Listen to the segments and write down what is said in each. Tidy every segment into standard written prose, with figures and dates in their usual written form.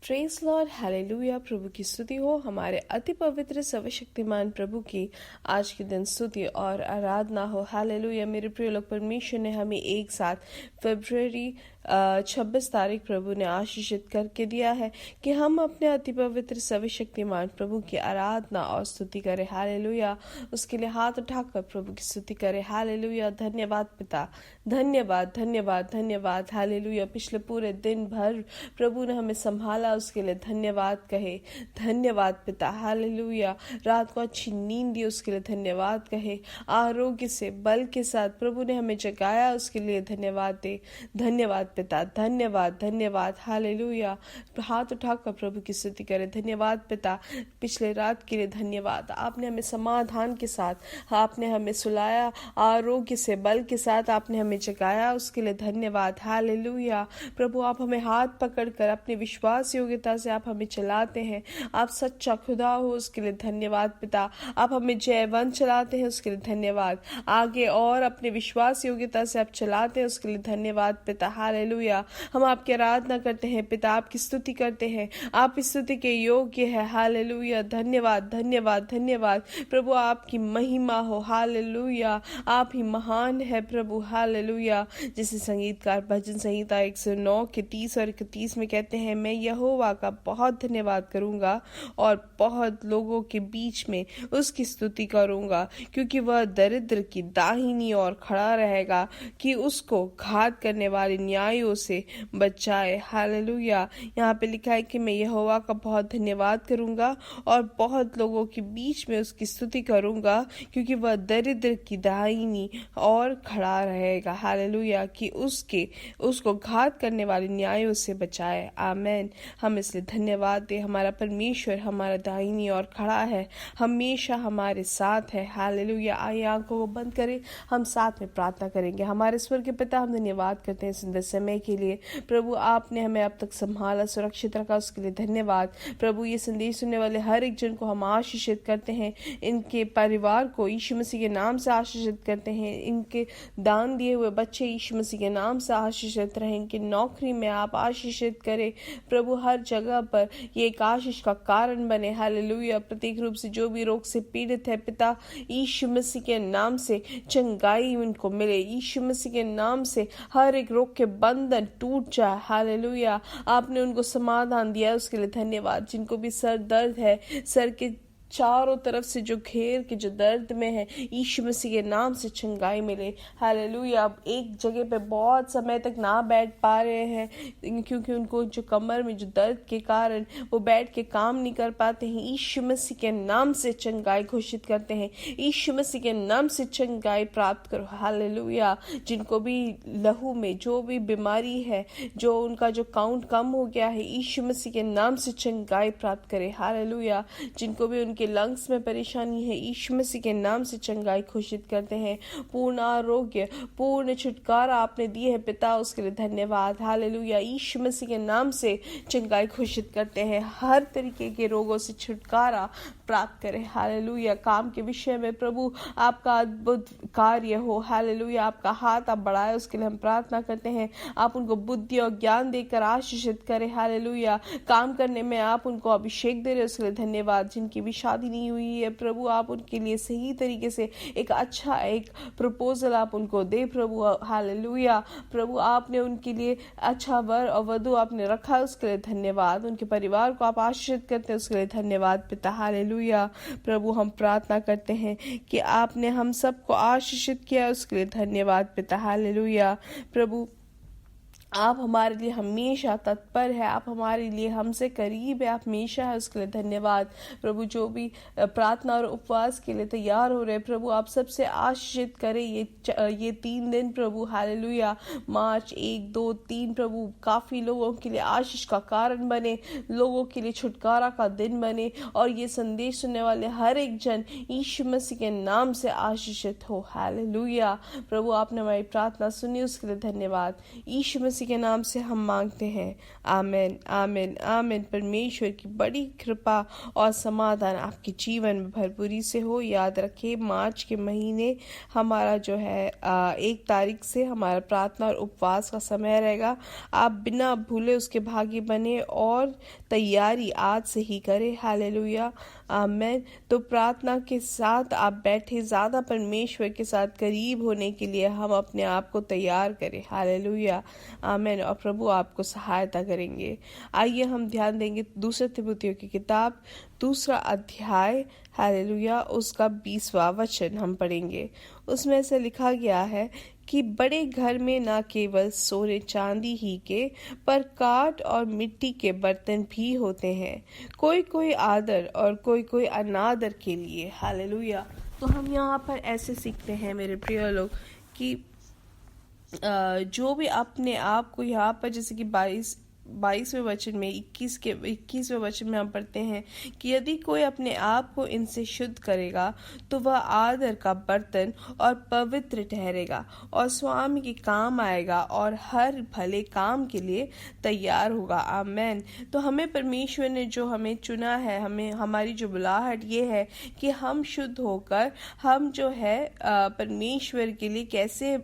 Praise Lord, hallelujah. प्रभु की स्तुति हो। हमारे अति पवित्र सर्वशक्तिमान प्रभु की आज के दिन स्तुति और आराधना हो। हालेलुया। मेरे प्रिय लोग, परमेश्वर ने हमें एक साथ फरवरी 26 तारीख प्रभु ने आशीषित करके दिया है कि हम अपने अति पवित्र सर्वशक्तिमान प्रभु की आराधना और स्तुति करें। हालेलुया। उसके लिए हाथ उठाकर प्रभु की स्तुति करें। हालेलुया। धन्यवाद पिता, धन्यवाद धन्यवाद धन्यवाद। हालेलुया। पिछले पूरे दिन भर प्रभु ने हमें संभाला, उसके लिए धन्यवाद कहे। धन्यवाद पिता। हालेलुया। रात को अच्छी नींद दी, उसके लिए धन्यवाद कहे। आरोग्य से बल के साथ प्रभु ने हमें जगाया, उसके लिए धन्यवाद दे। धन्यवाद पिता, धन्यवाद धन्यवाद। हालेलुया। हाथ उठाकर प्रभु की स्तुति करें। धन्यवाद पिता, पिछले रात के लिए धन्यवाद। आपने हमें समाधान के साथ, आपने हमें सुलाया, आरोग्य से बल के साथ आपने हमें जगाया, उसके लिए धन्यवाद। हालेलुया। प्रभु आप हमें हाथ पकड़कर अपने विश्वास योग्यता से आप हमें चलाते हैं। आप सच्चा खुदा हो, उसके लिए धन्यवाद पिता। आप हमें जयवंत चलाते हैं, उसके लिए धन्यवाद। आगे और अपने विश्वास योग्यता से आप चलाते हैं, उसके लिए धन्यवाद पिता। हालेलुया। हम आपकी आराधना करते हैं पिता, आपकी स्तुति करते हैं। आप इस स्तुति के योग्य है। हालेलुया। धन्यवाद धन्यवाद धन्यवाद। प्रभु आपकी महिमा हो। हालेलुया। आप ही महान है प्रभु। हालेलुया। जैसे संगीतकार भजन संहिता 109 के 30 और 31 में कहते हैं, मैं यहोवा का बहुत धन्यवाद करूंगा और बहुत लोगों के बीच में उसकी स्तुति करूंगा, क्योंकि वह दरिद्र की दाहिनी ओर खड़ा रहेगा कि उसको घात करने वाले न्यायों से बचाए। हालेलुया। यहाँ पे लिखा है कि मैं यहोवा का बहुत धन्यवाद करूंगा और बहुत लोगों के बीच में उसकी स्तुति करूंगा, क्योंकि वह दरिद्र की दाहिनी ओर खड़ा रहेगा। हालेलुया। कि उसको घात करने वाले न्यायों से बचाए। आमेन। हम इसलिए धन्यवाद दे। हमारा परमेश्वर हमारा दाहिनी ओर खड़ा है, हमेशा हमारे साथ है। हालेलुया। आइए आंखों को बंद करें, हम साथ में प्रार्थना करेंगे। हमारे स्वर्ग के पिता, हम धन्यवाद करते हैं सुंदर समय के लिए। प्रभु आपने हमें अब तक संभाला, सुरक्षित रखा, उसके लिए धन्यवाद। प्रभु ये संदेश सुनने वाले हर एक जन को हम आशीषित करते हैं, इनके परिवार को यीशु मसीह के नाम से आशीषित करते हैं। इनके दान दिए हुए बच्चे यीशु मसीह के नाम से आशीषित रहें, इनकी नौकरी में आप आशीषित करें प्रभु। हर जगह पर ये एक आशीष का कारण बने। हालेलुया। प्रत्येक रूप से जो भी रोग से पीड़ित है पिता, यीशु मसीह के नाम से चंगाई उनको मिले। यीशु मसीह के नाम से हर एक रोग के बंधन टूट जाए। हालेलुया। आपने उनको समाधान दिया, उसके लिए धन्यवाद। जिनको भी सर दर्द है, सर के चारों तरफ से जो घेर के जो दर्द में है, यीशु मसीह के नाम से चंगाई मिले। हालेलुया। अब एक जगह पे बहुत समय तक ना बैठ पा रहे हैं, क्योंकि उनको जो कमर में जो दर्द के कारण वो बैठ के काम नहीं कर पाते हैं, यीशु मसीह के नाम से चंगाई घोषित करते हैं। यीशु मसीह के नाम से चंगाई प्राप्त करो। हालेलुया। जिनको भी लहू में जो भी बीमारी है, जो उनका जो काउंट कम हो गया है, यीशु मसीह के नाम से चंगाई प्राप्त करे। हालेलुया। जिनको भी के लंग्स में परेशानी है, यीशु मसीह के नाम से चंगाई घोषित करते हैं। पूर्ण आरोग्य, पूर्ण छुटकारा आपने दिए है पिता, उसके लिए धन्यवाद। हालेलुया। यीशु मसीह के नाम से चंगाई घोषित करते हैं। हर तरीके के रोगों से छुटकारा प्राप्त करें। हालेलुया। काम के विषय में प्रभु आपका अद्भुत कार्य हो। हालेलुया। आपका हाथ आप बढ़ाए, उसके लिए हम प्रार्थना करते हैं। आप उनको बुद्धि और ज्ञान देकर आशीषित करें। हालेलुया। काम करने में आप उनको अभिषेक दे रहे, उसके लिए धन्यवाद। जिनकी भी शादी नहीं हुई है प्रभु, आप उनके लिए सही तरीके से एक अच्छा एक प्रपोजल आप उनको दे प्रभु। हालेलुया। प्रभु आपने उनके लिए अच्छा वर और वधु आपने रखा, उसके लिए धन्यवाद। उनके परिवार को आप आशीषित करते हैं, उसके लिए धन्यवाद पिता। हालेलुया। प्रभु हम प्रार्थना करते हैं कि आपने हम सबको आशीषित किया, उसके लिए धन्यवाद पिता। हालेलुया। प्रभु आप हमारे लिए हमेशा तत्पर है, आप हमारे लिए हमसे करीब है, आप हमेशा है, उसके लिए धन्यवाद। प्रभु जो भी प्रार्थना और उपवास के लिए तैयार हो रहे प्रभु, आप सबसे आशीषित करें ये 3 दिन प्रभु। हालेलुया। मार्च 1, 2, 3 प्रभु काफ़ी लोगों के लिए आशीष का कारण बने, लोगों के लिए छुटकारा का दिन बने, और ये संदेश सुनने वाले हर एक जन यीशु मसीह के नाम से आशीषित हो। हालेलुया। प्रभु आपने हमारी प्रार्थना सुनी, उसके लिए धन्यवाद। यीशु मसीह मसीह के नाम से हम मांगते हैं, आमीन आमीन आमीन। परमेश्वर की बड़ी कृपा और समाधान आपके जीवन में भरपूरी से हो। याद रखिए, मार्च के महीने हमारा जो है 1 तारीख से हमारा प्रार्थना और उपवास का समय रहेगा। आप बिना भूले उसके भागी बने और तैयारी आज से ही करें। हालेलुया, आमीन। तो प्रार्थना के साथ आप बैठे, ज़्यादा परमेश्वर के साथ करीब होने के लिए हम अपने आप को तैयार करें। हालेलुया, आमीन। और प्रभु आपको सहायता करेंगे। आइए हम ध्यान देंगे 2 तिमुथियों की किताब 2 अध्याय, हालेलुया, उसका 20वां वचन हम पढ़ेंगे। उसमें ऐसे लिखा गया है कि बड़े घर में न केवल सोने चांदी ही के पर काठ और मिट्टी के बर्तन भी होते हैं, कोई कोई आदर और कोई कोई अनादर के लिए। हालेलुया। तो हम यहाँ पर ऐसे सीखते हैं मेरे प्रिय लोग कि जो भी अपने आप को यहाँ पर, जैसे कि 22वें वचन में 21वें वचन में हम पढ़ते हैं कि यदि कोई अपने आप को इनसे शुद्ध करेगा तो वह आदर का बर्तन और पवित्र ठहरेगा और स्वामी के काम आएगा और हर भले काम के लिए तैयार होगा। आमीन। तो हमें परमेश्वर ने जो हमें चुना है, हमें हमारी जो बुलाहट ये है कि हम शुद्ध होकर हम जो है परमेश्वर के लिए कैसे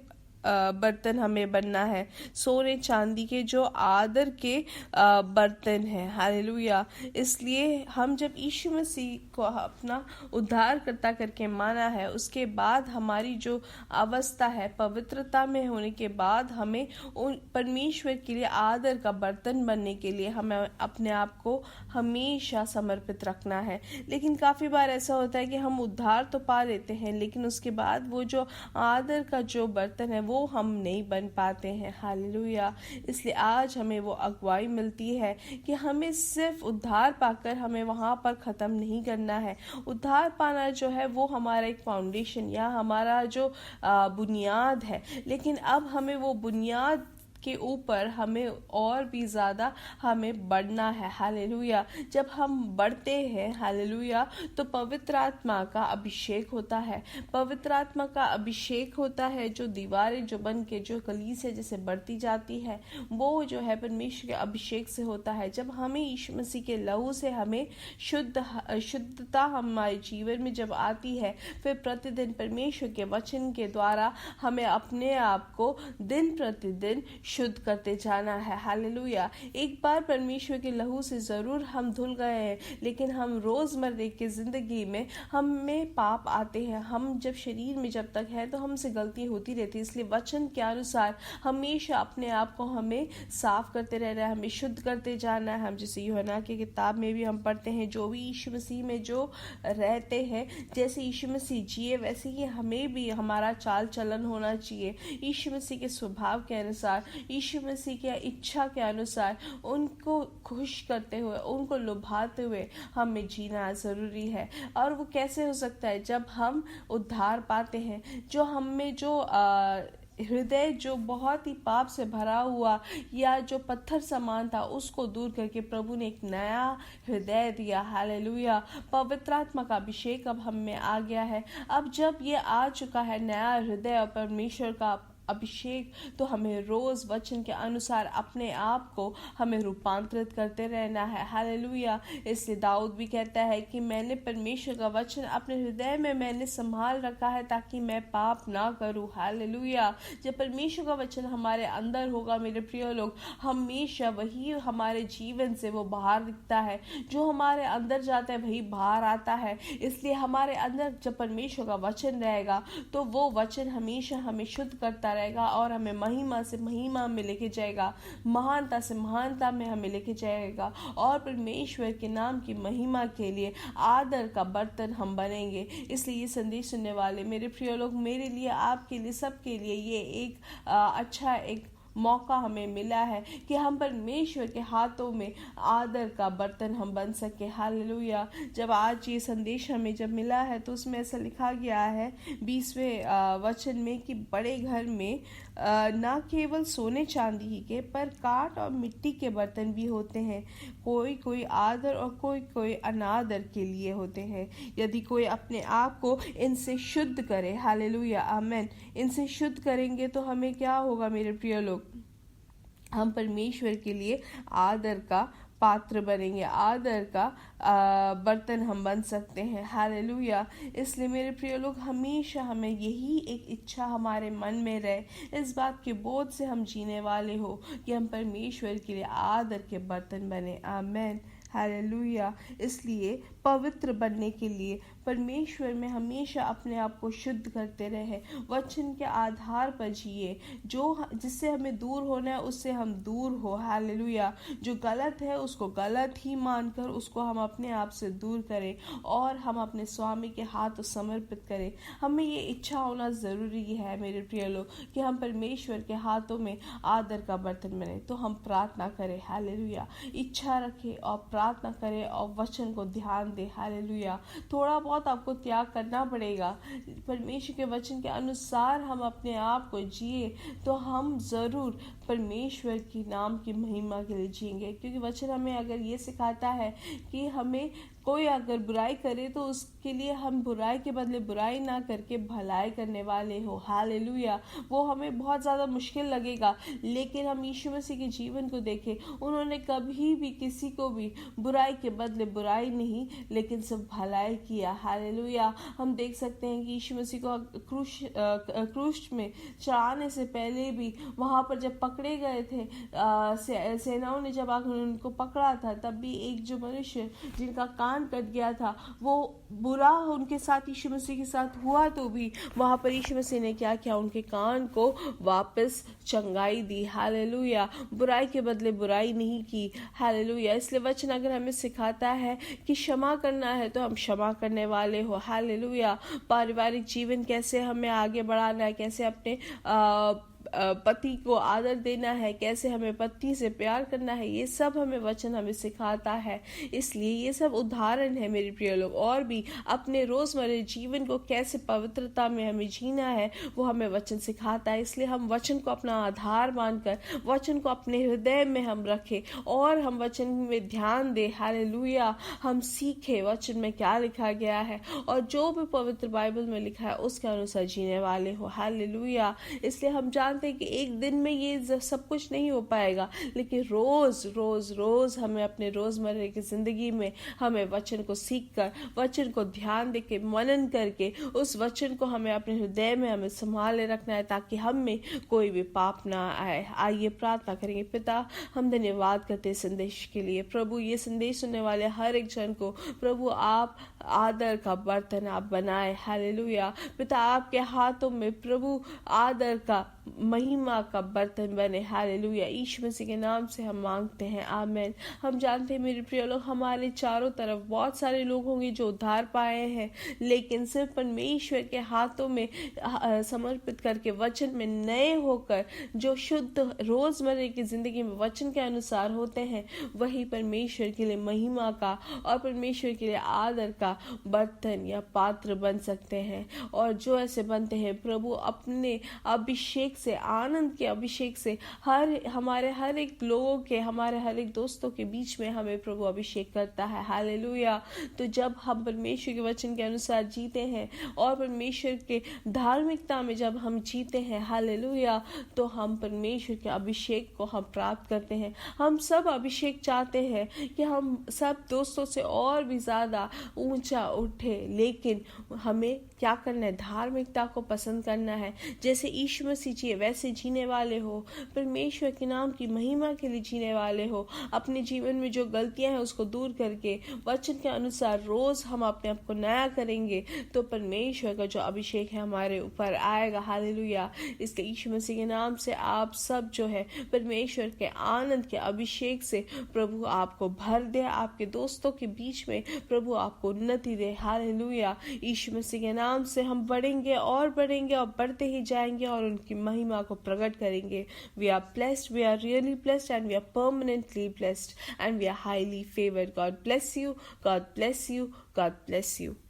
बर्तन हमें बनना है, सोने चांदी के जो आदर के बर्तन हैं। हालेलुया। इसलिए हम जब यीशु मसीह को अपना उद्धारकर्ता करके माना है, उसके बाद हमारी जो अवस्था है पवित्रता में होने के बाद हमें उन परमेश्वर के लिए आदर का बर्तन बनने के लिए हमें अपने आप को हमेशा समर्पित रखना है। लेकिन काफ़ी बार ऐसा होता है कि हम उद्धार तो पा लेते हैं, लेकिन उसके बाद वो जो आदर का जो बर्तन है वो हम नहीं बन पाते हैं। हालेलुया। इसलिए आज हमें वो अगुवाई मिलती है कि हमें सिर्फ उद्धार पाकर हमें वहाँ पर ख़त्म नहीं करना है। उद्धार पाना जो है वो हमारा एक फाउंडेशन या हमारा जो बुनियाद है, लेकिन अब हमें वो बुनियाद के ऊपर हमें और भी ज़्यादा हमें बढ़ना है। हालेलुया। जब हम बढ़ते हैं, हालेलुया, तो पवित्र आत्मा का अभिषेक होता है। पवित्र आत्मा का अभिषेक होता है, जो दीवारें जो बन के जो कलीसिया जैसे बढ़ती जाती है, वो जो है परमेश्वर के अभिषेक से होता है। जब हमें यीशु मसीह के लहू से हमें शुद्धता हमारे जीवन में जब आती है, फिर प्रतिदिन परमेश्वर के वचन के द्वारा हमें अपने आप को दिन प्रतिदिन शुद्ध करते जाना है। हालेलुया। एक बार परमेश्वर के लहू से ज़रूर हम धुल गए हैं, लेकिन हम रोज़मर्रे की ज़िंदगी में हमें पाप आते हैं। हम जब शरीर में जब तक है तो हमसे गलती होती रहती है। इसलिए वचन के अनुसार हमेशा अपने आप को हमें साफ करते रहना है, हमें शुद्ध करते जाना है। हम जैसे यूहन्ना की किताब में भी हम पढ़ते हैं, जो भी यीशु मसीह में जो रहते हैं, जैसे यीशु मसीह जिए वैसे ही हमें भी हमारा चाल चलन होना चाहिए। यीशु मसीह के स्वभाव के अनुसार, यीशु मसीह की इच्छा के अनुसार उनको खुश करते हुए, उनको लुभाते हुए हमें जीना ज़रूरी है। और वो कैसे हो सकता है? जब हम उद्धार पाते हैं, जो हम में जो हृदय जो बहुत ही पाप से भरा हुआ या जो पत्थर समान था, उसको दूर करके प्रभु ने एक नया हृदय दिया। हालेलुया। पवित्र आत्मा का अभिषेक अब हम में आ गया है। अब जब ये आ चुका है नया हृदय और परमेश्वर का अभिषेक, तो हमें रोज वचन के अनुसार अपने आप को हमें रूपांतरित करते रहना है। हालेलुया। इसलिए दाऊद भी कहता है कि मैंने परमेश्वर का वचन अपने हृदय में मैंने संभाल रखा है ताकि मैं पाप ना करूं। हालेलुया। जब परमेश्वर का वचन हमारे अंदर होगा मेरे प्रिय लोग, हमेशा वही हमारे जीवन से वो बाहर दिखता है। जो हमारे अंदर जाता है वही बाहर आता है। इसलिए हमारे अंदर जब परमेश्वर का वचन रहेगा तो वो वचन हमेशा हमें शुद्ध करता रहेगा और हमें महिमा से महिमा में लेके जाएगा, महानता से महानता में हमें लेके जाएगा और परमेश्वर के नाम की महिमा के लिए आदर का बर्तन हम बनेंगे। इसलिए ये संदेश सुनने वाले मेरे प्रिय लोग, मेरे लिए, आपके लिए, सबके लिए ये एक अच्छा एक मौका हमें मिला है कि हम परमेश्वर के हाथों में आदर का बर्तन हम बन सके। हालेलुया। जब आज ये संदेश हमें जब मिला है तो उसमें ऐसा लिखा गया है 20वें वचन में कि बड़े घर में ना केवल सोने चांदी ही के पर काठ और मिट्टी के बर्तन भी होते हैं, कोई कोई आदर और कोई कोई अनादर के लिए होते हैं। यदि कोई अपने आप को इनसे शुद्ध करे, हालेलुया, आमेन, इनसे शुद्ध करेंगे तो हमें क्या होगा मेरे प्रिय लोग? हम परमेश्वर के लिए आदर का पात्र बनेंगे, आदर का बर्तन हम बन सकते हैं। हालेलुया। इसलिए मेरे प्रिय लोग, हमेशा हमें यही एक इच्छा हमारे मन में रहे, इस बात के बोझ से हम जीने वाले हो कि हम परमेश्वर के लिए आदर के बर्तन बने। आमेन। हालेलुया। इसलिए पवित्र बनने के लिए परमेश्वर में हमेशा अपने आप को शुद्ध करते रहे, वचन के आधार पर जिए। जो जिससे हमें दूर होना है उससे हम दूर हो। हालेलुया। जो गलत है उसको गलत ही मानकर उसको हम अपने आप से दूर करें और हम अपने स्वामी के हाथ समर्पित करें। हमें ये इच्छा होना ज़रूरी है मेरे प्रिय लोग कि हम परमेश्वर के हाथों में आदर का बर्तन बने। तो हम प्रार्थना करें। हालेलुया। इच्छा रखें और प्रार्थना करें और वचन को ध्यान दें। हालेलुया। थोड़ा बहुत आपको त्याग करना पड़ेगा। परमेश्वर के वचन के अनुसार हम अपने आप को जिए तो हम ज़रूर परमेश्वर की नाम की महिमा के लिए जिएंगे, क्योंकि वचन हमें अगर ये सिखाता है कि हमें कोई अगर बुराई करे तो उसके लिए हम बुराई के बदले बुराई ना करके भलाई करने वाले हो। हालेलुया। वो हमें बहुत ज़्यादा मुश्किल लगेगा, लेकिन हम यीशु मसीह के जीवन को देखें, उन्होंने कभी भी किसी को भी बुराई के बदले बुराई नहीं लेकिन सब भलाई किया। हालेलुया। हम देख सकते हैं कि यीशु मसीह को क्रूस में चढ़ाने से पहले भी वहाँ पर जब पकड़े गए थे, सेनाओं ने जब आकर उनको पकड़ा था, तब भी एक जो मनुष्य जिनका कान कट गया था, वो बुरा उनके साथ यीशु मसीह के साथ हुआ तो भी वहां पर यीशु मसीह ने क्या किया, उनके कान को वापस चंगाई दी। हालेलुया। बुराई के बदले बुराई नहीं की। हालेलुया। इसलिए वचन अगर हमें सिखाता है कि क्षमा करना है तो हम क्षमा करने वाले हो। हालेलुया। पारिवारिक जीवन कैसे हमें आगे बढ़ाना है, कैसे अपने पति को आदर देना है, कैसे हमें पत्नी से प्यार करना है, ये सब हमें वचन हमें सिखाता है। इसलिए ये सब उदाहरण है मेरे प्रिय लोग। और भी अपने रोजमर्रा जीवन को कैसे पवित्रता में हमें जीना है वो हमें वचन सिखाता है। इसलिए हम वचन को अपना आधार मानकर वचन को अपने हृदय में हम रखें और हम वचन में ध्यान दें। हालेलुया। हम सीखें वचन में क्या लिखा गया है और जो भी पवित्र बाइबल में लिखा है उसके अनुसार जीने वाले हो। हालेलुया। इसलिए हम जानते हैं कि एक दिन में ये सब कुछ नहीं हो पाएगा, लेकिन रोज रोज रोज हमें अपने रोजमर्रा की जिंदगी में हमें वचन को सीखकर, वचन को ध्यान देके, मनन करके उस वचन को हमें अपने हृदय में हमें संभाले रखना है, ताकि हम में कोई भी पाप ना आए। आइए प्रार्थना करेंगे। पिता, हम धन्यवाद करते हैं संदेश के लिए। प्रभु, ये संदेश सुनने वाले हर एक जन को प्रभु आप आदर का बर्तन आप बनाए। हालेलुया। पिता, आपके हाथों में प्रभु आदर का, महिमा का बर्तन बने। हालेलुया। यीशु मसीह के नाम से हम मांगते हैं। आमीन। हम जानते हैं मेरे प्रिय लोग, हमारे चारों तरफ बहुत सारे लोग होंगे जो उद्धार पाए हैं, लेकिन सिर्फ परमेश्वर के हाथों में समर्पित करके वचन में नए होकर जो शुद्ध रोजमर्रा की जिंदगी में वचन के अनुसार होते हैं, वही परमेश्वर के लिए महिमा का और परमेश्वर के लिए आदर का बर्तन या पात्र बन सकते हैं। और जो ऐसे बनते हैं, प्रभु अपने अभिषेक से, आनंद के अभिषेक से हमारे हर एक लोगों के, हमारे हर एक दोस्तों के बीच में हमें प्रभु अभिषेक करता है। हालेलुया। तो जब हम परमेश्वर के वचन के अनुसार जीते हैं और परमेश्वर के धार्मिकता में जब हम जीते हैं, हालेलुया, तो हम परमेश्वर के अभिषेक को हम प्राप्त करते हैं। हम सब अभिषेक चाहते हैं कि हम सब दोस्तों से और भी ज्यादा ऊंचा उठे, लेकिन हमें क्या करना है, धार्मिकता को पसंद करना है। जैसे यीशु मसीह जिए वैसे जीने वाले हो, परमेश्वर के नाम की महिमा के लिए जीने वाले हो। अपने जीवन में जो गलतियां हैं उसको दूर करके वचन के अनुसार रोज हम अपने आप को नया करेंगे, तो परमेश्वर का जो अभिषेक है हमारे ऊपर आएगा। हालेलुया। इसलिए यीशु मसीह के नाम से आप सब जो है परमेश्वर के आनंद के अभिषेक से प्रभु आपको भर दे, आपके दोस्तों के बीच में प्रभु आपको उन्नति दे। हालेलुया। यीशु मसीह के नाम से हम बढ़ेंगे और बढ़ते ही जाएंगे और उनकी महिमा को प्रकट करेंगे। We are blessed, we are really blessed, and we are permanently blessed, and we are highly favored. God bless you, God bless you, God bless you.